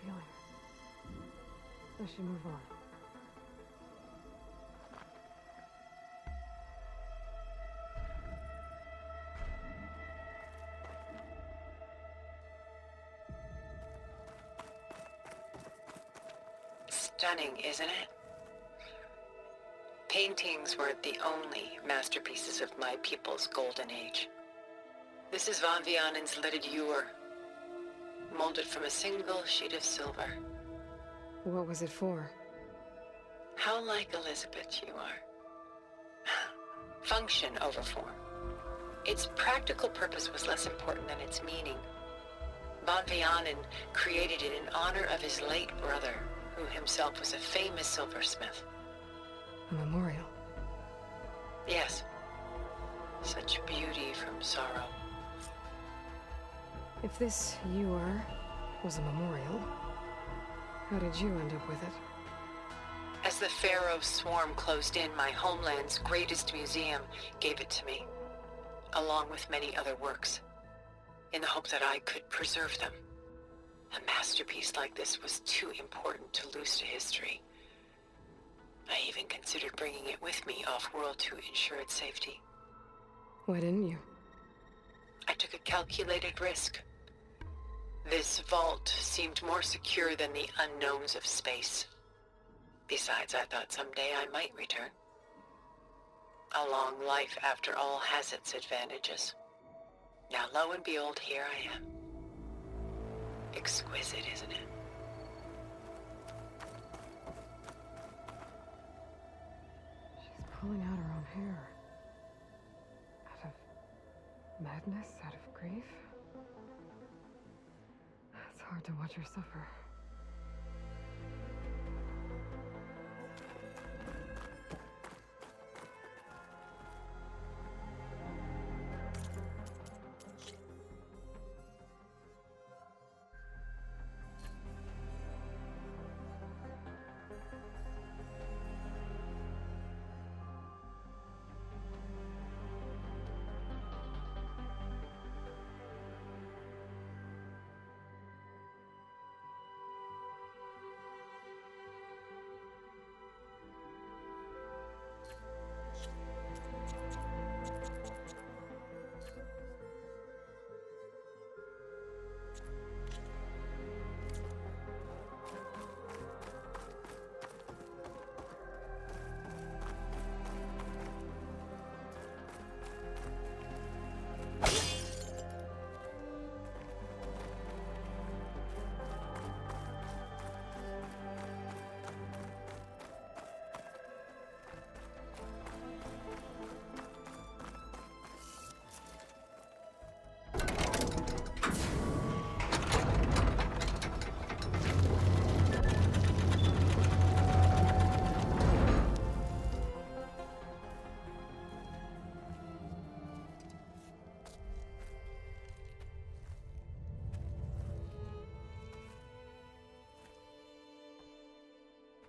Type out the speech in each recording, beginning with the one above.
feeling. I should move on. Stunning, isn't it? Paintings weren't the only masterpieces of my people's golden age. This is Von Vianen's Leaded Ewer, molded from a single sheet of silver. What was it for? How like Elizabeth you are. Function over form. Its practical purpose was less important than its meaning. Von Vianen created it in honor of his late brother, who himself was a famous silversmith. A memorial. Yes. Such beauty from sorrow. If this ewer was a memorial, how did you end up with it? As the Pharaoh swarm closed in, my homeland's greatest museum gave it to me, along with many other works, in the hope that I could preserve them. A masterpiece like this was too important to lose to history. I even considered bringing it with me off-world to ensure its safety. Why didn't you? I took a calculated risk. This vault seemed more secure than the unknowns of space. Besides, I thought someday I might return. A long life, after all, has its advantages. Now, lo and behold, here I am. Exquisite, isn't it? She's pulling out her own hair. Out of madness, out of grief. It's hard to watch her suffer.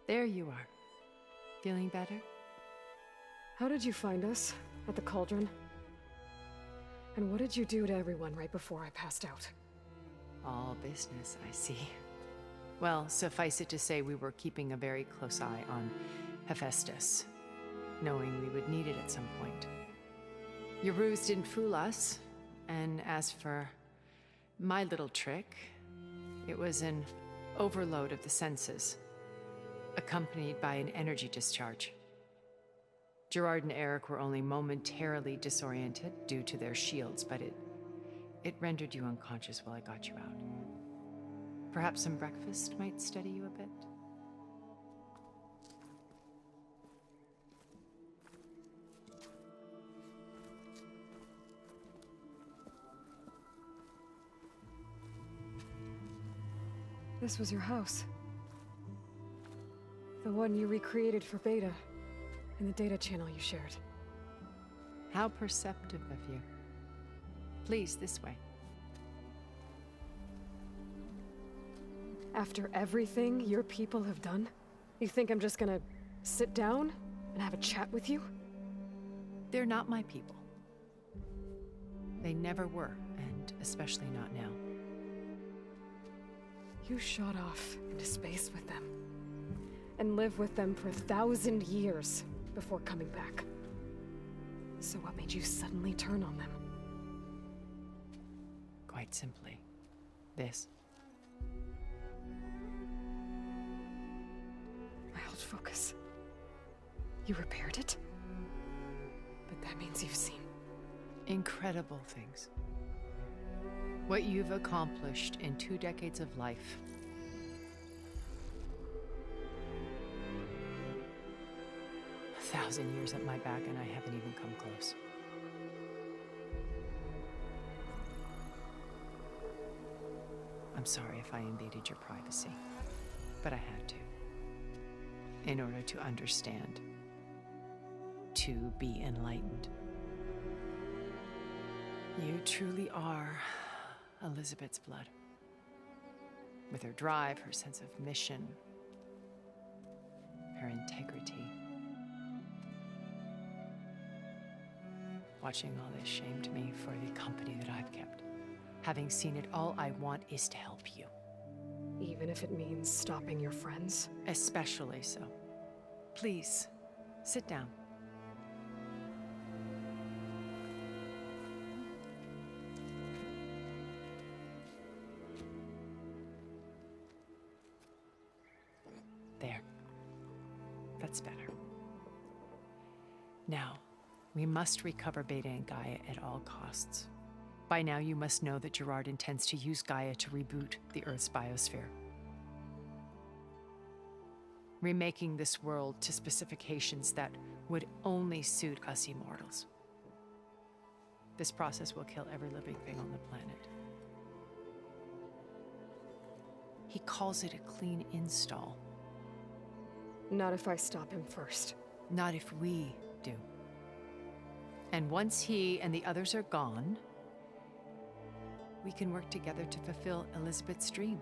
There you are. Feeling better? How did you find us? At the cauldron? And what did you do to everyone right before I passed out? All business, I see. Well, suffice it to say we were keeping a very close eye on Hephaestus, knowing we would need it at some point. Your ruse didn't fool us, and as for my little trick, it was an overload of the senses, accompanied by an energy discharge. Gerard and Eric were only momentarily disoriented due to their shields, but it rendered you unconscious while I got you out. Perhaps some breakfast might steady you a bit? This was your house. The one you recreated for Beta, in the data channel you shared. How perceptive of you. Please, this way. After everything your people have done, you think I'm just gonna sit down and have a chat with you? They're not my people. They never were, and especially not now. You shot off into space with them. And lived with them for 1,000 years before coming back. So what made you suddenly turn on them? Quite simply, this. My old focus. You repaired it? But that means you've seen... Incredible things. What you've accomplished in 2 decades of life. A 1,000 years at my back and I haven't even come close. I'm sorry if I invaded your privacy, but I had to. In order to understand. To be enlightened. You truly are Elizabeth's blood. With her drive, her sense of mission, her integrity. Watching all this shamed me for the company that I've kept. Having seen it, all I want is to help you. Even if it means stopping your friends? Especially so. Please, sit down. There. That's better. Now, we must recover Beta and Gaia at all costs. By now, you must know that Gerard intends to use Gaia to reboot the Earth's biosphere. Remaking this world to specifications that would only suit us immortals. This process will kill every living thing on the planet. He calls it a clean install. Not if I stop him first. Not if we do. And once he and the others are gone, we can work together to fulfill Elizabeth's dream.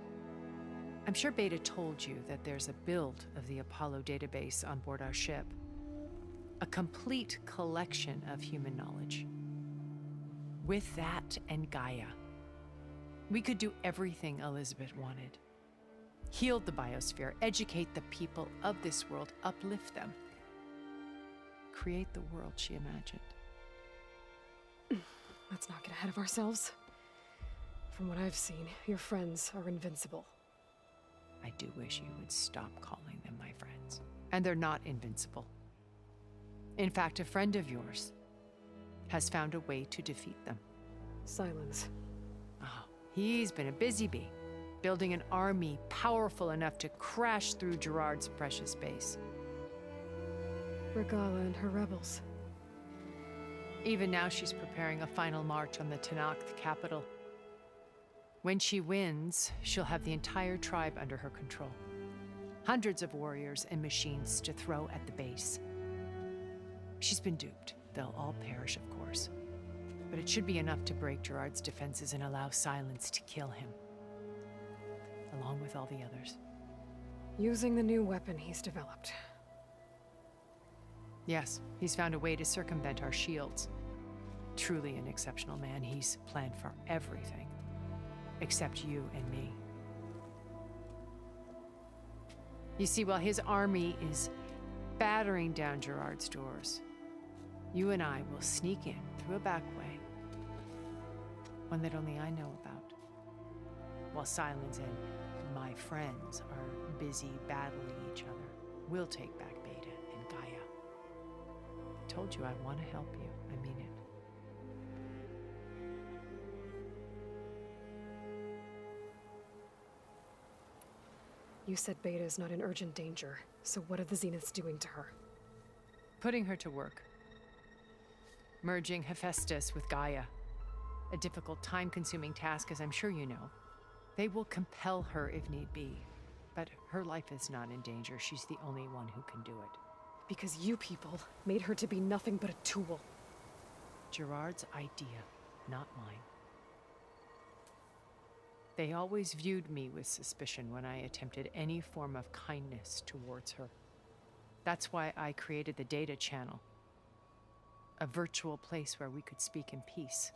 I'm sure Beta told you that there's a build of the Apollo database on board our ship. A complete collection of human knowledge. With that and Gaia, we could do everything Elizabeth wanted. Heal the biosphere, educate the people of this world, uplift them. Create the world she imagined. Let's not get ahead of ourselves. From what I've seen, your friends are invincible. I do wish you would stop calling them my friends. And they're not invincible. In fact, a friend of yours has found a way to defeat them. Silence. Oh, he's been a busy bee, building an army powerful enough to crash through Gerard's precious base. Regala and her rebels. Even now, she's preparing a final march on the Tenakth capital. When she wins, she'll have the entire tribe under her control. Hundreds of warriors and machines to throw at the base. She's been duped. They'll all perish, of course. But it should be enough to break Gerard's defenses and allow Silence to kill him. Along with all the others. Using the new weapon he's developed. Yes, he's found a way to circumvent our shields. Truly an exceptional man. He's planned for everything. Except you and me. You see, while his army is battering down Gerard's doors, you and I will sneak in through a back way. One that only I know about. While Silence and my friends are busy battling each other, we'll take back Beta and Gaia. I told you I want to help you. I mean it. You said Beta is not in urgent danger, so what are the Zeniths doing to her? Putting her to work. Merging Hephaestus with Gaia. A difficult, time-consuming task, as I'm sure you know. They will compel her if need be. But her life is not in danger. She's the only one who can do it. Because you people made her to be nothing but a tool. Gerard's idea, not mine. They always viewed me with suspicion when I attempted any form of kindness towards her. That's why I created the Data Channel. A virtual place where we could speak in peace.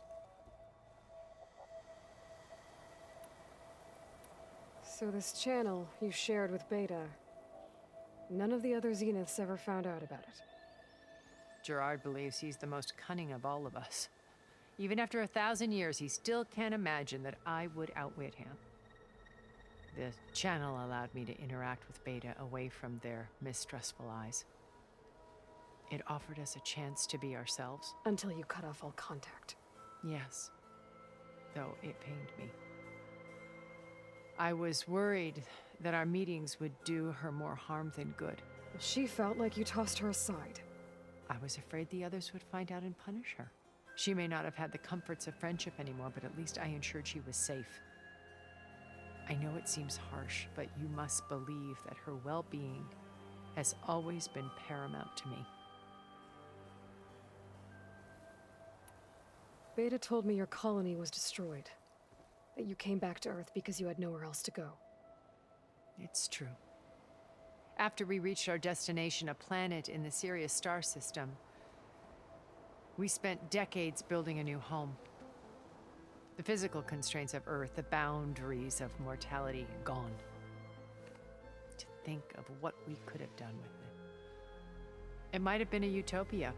So this channel you shared with Beta, none of the other Zeniths ever found out about it. Gerard believes he's the most cunning of all of us. Even after 1,000 years, he still can't imagine that I would outwit him. The channel allowed me to interact with Beta away from their mistrustful eyes. It offered us a chance to be ourselves. Until you cut off all contact. Yes, though it pained me. I was worried that our meetings would do her more harm than good. She felt like you tossed her aside. I was afraid the others would find out and punish her. She may not have had the comforts of friendship anymore, but at least I ensured she was safe. I know it seems harsh, but you must believe that her well-being has always been paramount to me. Beta told me your colony was destroyed. That you came back to Earth because you had nowhere else to go. It's true. After we reached our destination, a planet in the Sirius star system, we spent decades building a new home. The physical constraints of Earth, the boundaries of mortality, gone. To think of what we could have done with it. It might have been a utopia.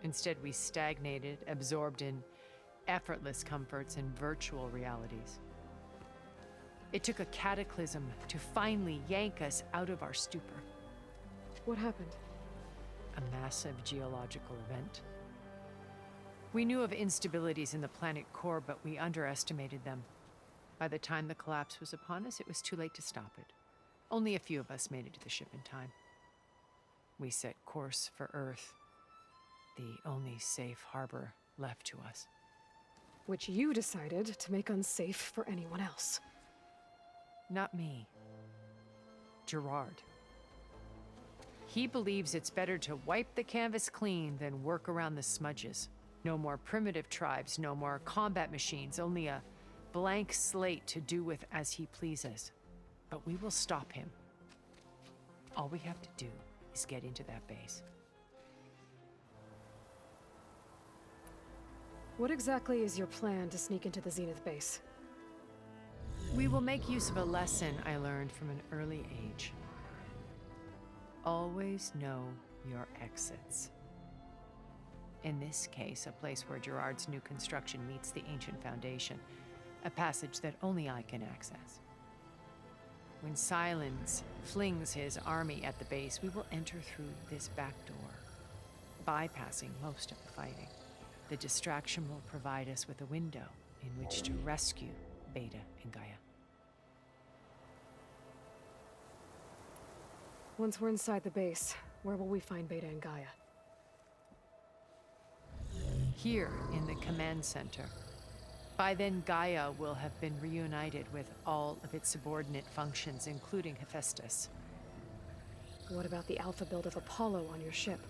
Instead, we stagnated, absorbed in effortless comforts and virtual realities. It took a cataclysm to finally yank us out of our stupor. What happened? A massive geological event. We knew of instabilities in the planet core, but we underestimated them. By the time the collapse was upon us, it was too late to stop it. Only a few of us made it to the ship in time. We set course for Earth, the only safe harbor left to us. Which you decided to make unsafe for anyone else. Not me. Gerard. He believes it's better to wipe the canvas clean than work around the smudges. No more primitive tribes, no more combat machines, only a blank slate to do with as he pleases. But we will stop him. All we have to do is get into that base. What exactly is your plan to sneak into the Zenith base? We will make use of a lesson I learned from an early age. Always know your exits. In this case, a place where Gerard's new construction meets the ancient foundation, a passage that only I can access. When Silence flings his army at the base, we will enter through this back door, bypassing most of the fighting. The distraction will provide us with a window in which to rescue Beta and Gaia. Once we're inside the base, where will we find Beta and Gaia? Here in the command center. By then, Gaia will have been reunited with all of its subordinate functions, including Hephaestus. What about the alpha build of Apollo on your ship?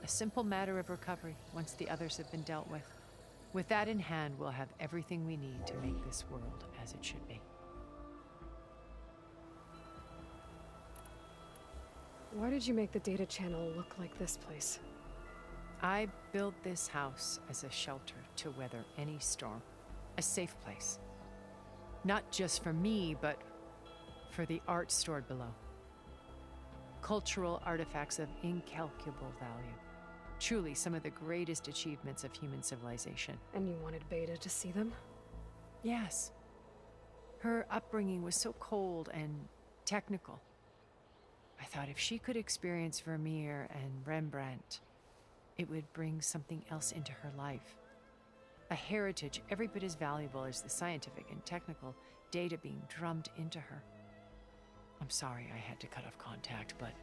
A simple matter of recovery once the others have been dealt with. With that in hand, we'll have everything we need to make this world as it should be. Why did you make the data channel look like this place? I built this house as a shelter to weather any storm. A safe place. Not just for me, but for the art stored below. Cultural artifacts of incalculable value. Truly some of the greatest achievements of human civilization. And you wanted Beta to see them? Yes. Her upbringing was so cold and technical. I thought if she could experience Vermeer and Rembrandt, it would bring something else into her life. A heritage every bit as valuable as the scientific and technical data being drummed into her. I'm sorry I had to cut off contact, but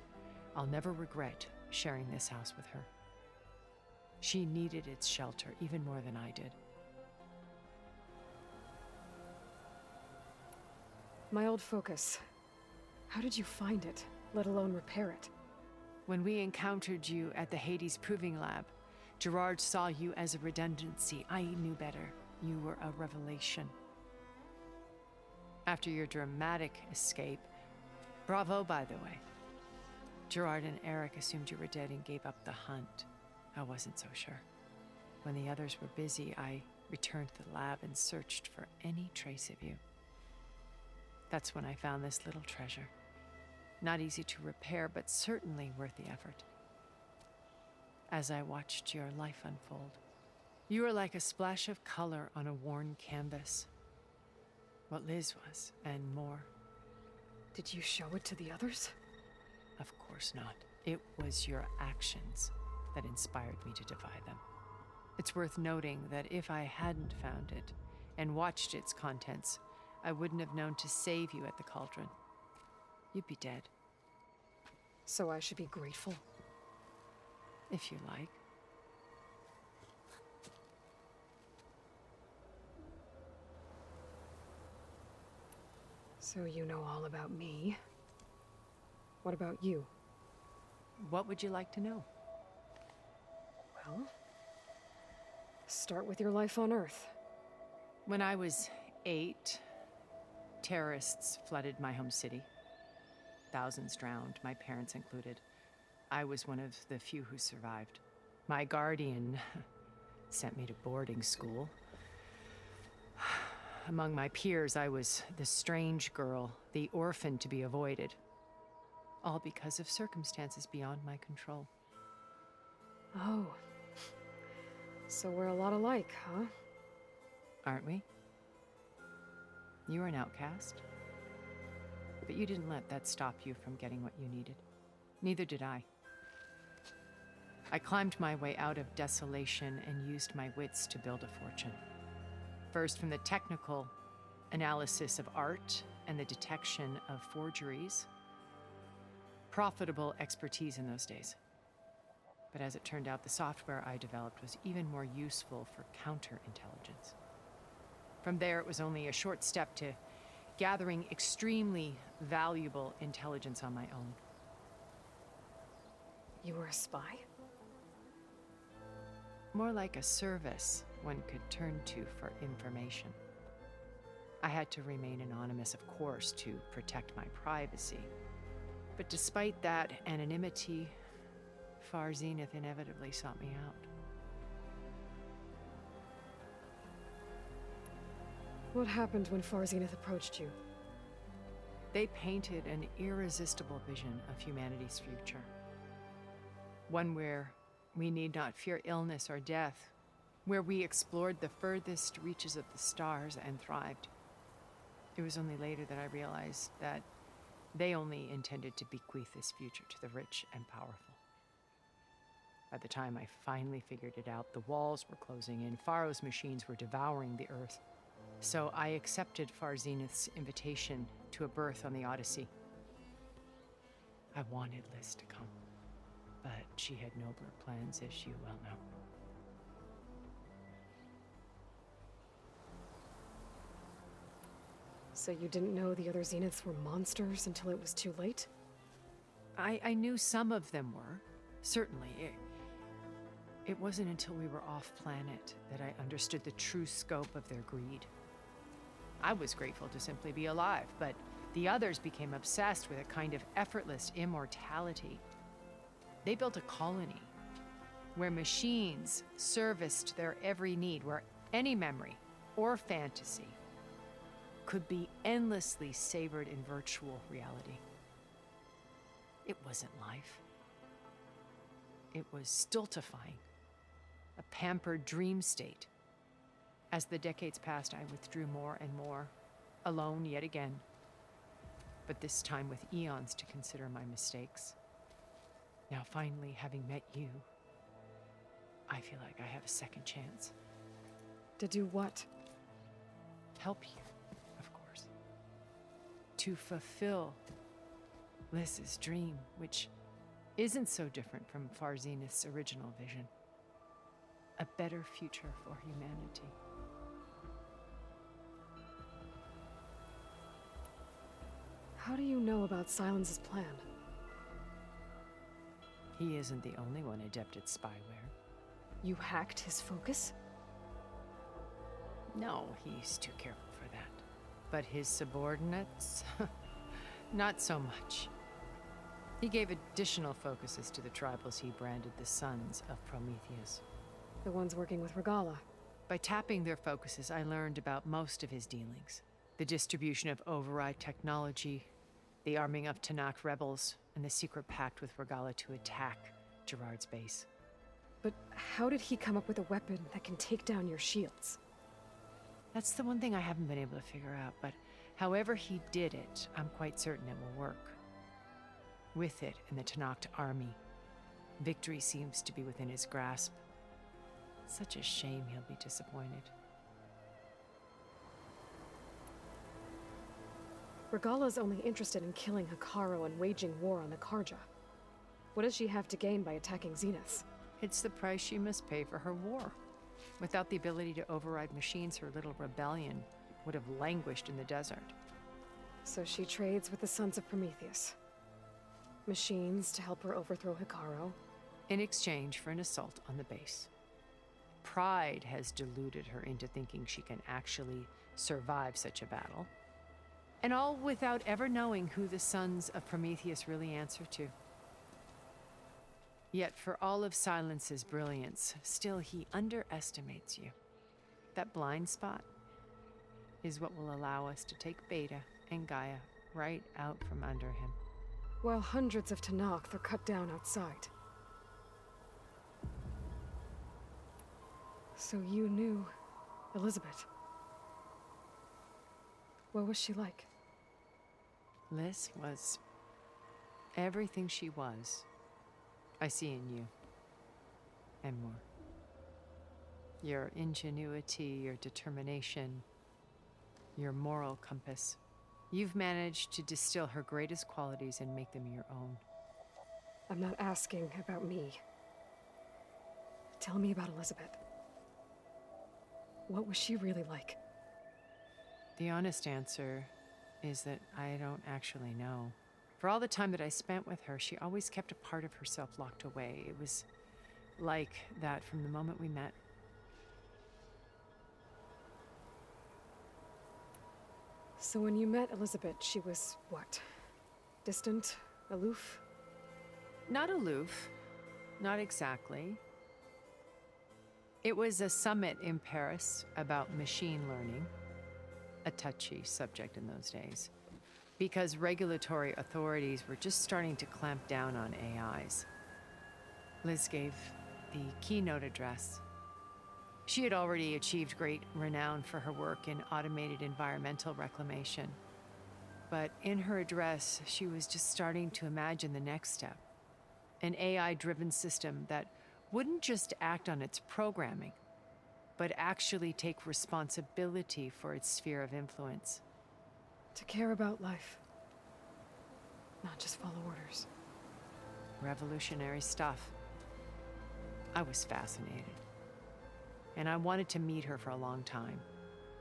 I'll never regret sharing this house with her. She needed its shelter even more than I did. My old focus. How did you find it, let alone repair it? When we encountered you at the Hades Proving Lab, Gerard saw you as a redundancy. I knew better. You were a revelation. After your dramatic escape, bravo, by the way. Gerard and Eric assumed you were dead and gave up the hunt. I wasn't so sure. When the others were busy, I returned to the lab and searched for any trace of you. That's when I found this little treasure. Not easy to repair, but certainly worth the effort. As I watched your life unfold, you were like a splash of color on a worn canvas. What Liz was, and more. Did you show it to the others? Of course not. It was your actions that inspired me to defy them. It's worth noting that if I hadn't found it and watched its contents, I wouldn't have known to save you at the cauldron. You'd be dead. So I should be grateful. If you like. So you know all about me. What about you? What would you like to know? Well, start with your life on Earth. When I was 8, terrorists flooded my home city. Thousands drowned, my parents included. I was one of the few who survived. My guardian sent me to boarding school. Among my peers, I was the strange girl, the orphan to be avoided. All because of circumstances beyond my control. Oh. So we're a lot alike, huh? Aren't we? You were an outcast. But you didn't let that stop you from getting what you needed. Neither did I. I climbed my way out of desolation and used my wits to build a fortune. First, from the technical analysis of art and the detection of forgeries. Profitable expertise in those days. But as it turned out, the software I developed was even more useful for counterintelligence. From there, it was only a short step to gathering extremely valuable intelligence on my own. You were a spy? More like a service one could turn to for information. I had to remain anonymous, of course, to protect my privacy. But despite that anonymity, Far Zenith inevitably sought me out. What happened when Far Zenith approached you? They painted an irresistible vision of humanity's future. One where we need not fear illness or death, where we explored the furthest reaches of the stars and thrived. It was only later that I realized that they only intended to bequeath this future to the rich and powerful. By the time I finally figured it out, the walls were closing in, Faro's machines were devouring the Earth. So I accepted Far Zenith's invitation to a berth on the Odyssey. I wanted Liz to come, but she had nobler plans, as you well know. So you didn't know the other Zeniths were monsters until it was too late? I knew some of them were, certainly. It wasn't until we were off-planet that I understood the true scope of their greed. I was grateful to simply be alive, but the others became obsessed with a kind of effortless immortality. They built a colony where machines serviced their every need, where any memory or fantasy could be endlessly savored in virtual reality. It wasn't life. It was stultifying, a pampered dream state. As the decades passed, I withdrew more and more, alone yet again, but this time with eons to consider my mistakes. Now finally, having met you, I feel like I have a second chance. To do what? Help you, of course. To fulfill Liz's dream, which isn't so different from Far Zenith's original vision. A better future for humanity. How do you know about Silence's plan? He isn't the only one adept at spyware. You hacked his focus? No, he's too careful for that. But his subordinates? Not so much. He gave additional focuses to the tribals he branded the Sons of Prometheus. The ones working with Regala. By tapping their focuses, I learned about most of his dealings. The distribution of override technology, the arming of Tanakh rebels, and the secret pact with Regala to attack Gerard's base. But how did he come up with a weapon that can take down your shields? That's the one thing I haven't been able to figure out, but however he did it, I'm quite certain it will work. With it and the Tanakh army, victory seems to be within his grasp. Such a shame he'll be disappointed. Regala's only interested in killing Hekarro and waging war on the Karja. What does she have to gain by attacking Zenith? It's the price she must pay for her war. Without the ability to override machines, her little rebellion would have languished in the desert. So she trades with the Sons of Prometheus. Machines to help her overthrow Hekarro. In exchange for an assault on the base. Pride has deluded her into thinking she can actually survive such a battle. And all without ever knowing who the Sons of Prometheus really answer to. Yet for all of Silence's brilliance, still he underestimates you. That blind spot is what will allow us to take Beta and Gaia right out from under him. While hundreds of Tanakh are cut down outside. So you knew Elizabeth. What was she like? Liz was everything she was. I see in you. And more. Your ingenuity, your determination, your moral compass. You've managed to distill her greatest qualities and make them your own. I'm not asking about me. Tell me about Elizabeth. What was she really like? The honest answer is that I don't actually know. For all the time that I spent with her, she always kept a part of herself locked away. It was like that from the moment we met. So when you met Elizabeth, she was what? Distant? Aloof? Not aloof. Not exactly. It was a summit in Paris about machine learning. A touchy subject in those days. Because regulatory authorities were just starting to clamp down on AIs. Liz gave the keynote address. She had already achieved great renown for her work in automated environmental reclamation. But in her address, she was just starting to imagine the next step. An AI-driven system that wouldn't just act on its programming, but actually take responsibility for its sphere of influence. To care about life. Not just follow orders. Revolutionary stuff. I was fascinated. And I wanted to meet her for a long time.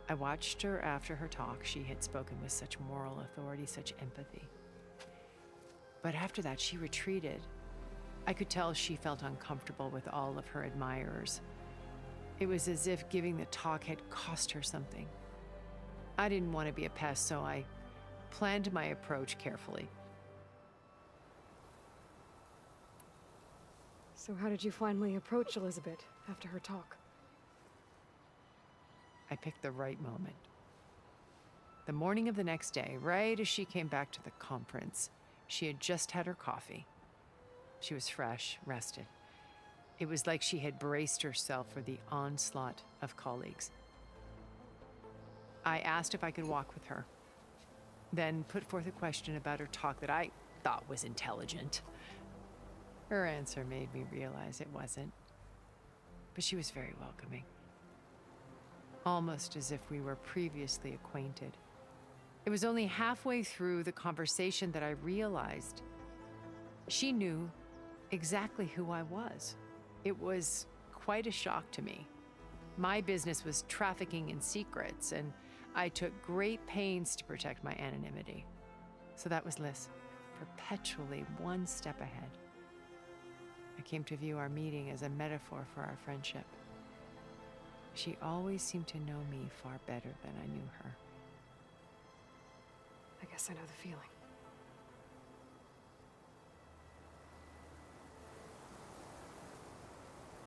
I watched her after her talk. She had spoken with such moral authority, such empathy. But after that, she retreated. I could tell she felt uncomfortable with all of her admirers. It was as if giving the talk had cost her something. I didn't want to be a pest, so I planned my approach carefully. So how did you finally approach Elizabeth after her talk? I picked the right moment. The morning of the next day, right as she came back to the conference, she had just had her coffee. She was fresh, rested. It was like she had braced herself for the onslaught of colleagues. I asked if I could walk with her, then put forth a question about her talk that I thought was intelligent. Her answer made me realize it wasn't, but she was very welcoming. Almost as if we were previously acquainted. It was only halfway through the conversation that I realized she knew exactly who I was. It was quite a shock to me. My business was trafficking in secrets, and I took great pains to protect my anonymity. So that was Liz, perpetually one step ahead. I came to view our meeting as a metaphor for our friendship. She always seemed to know me far better than I knew her. I guess I know the feeling.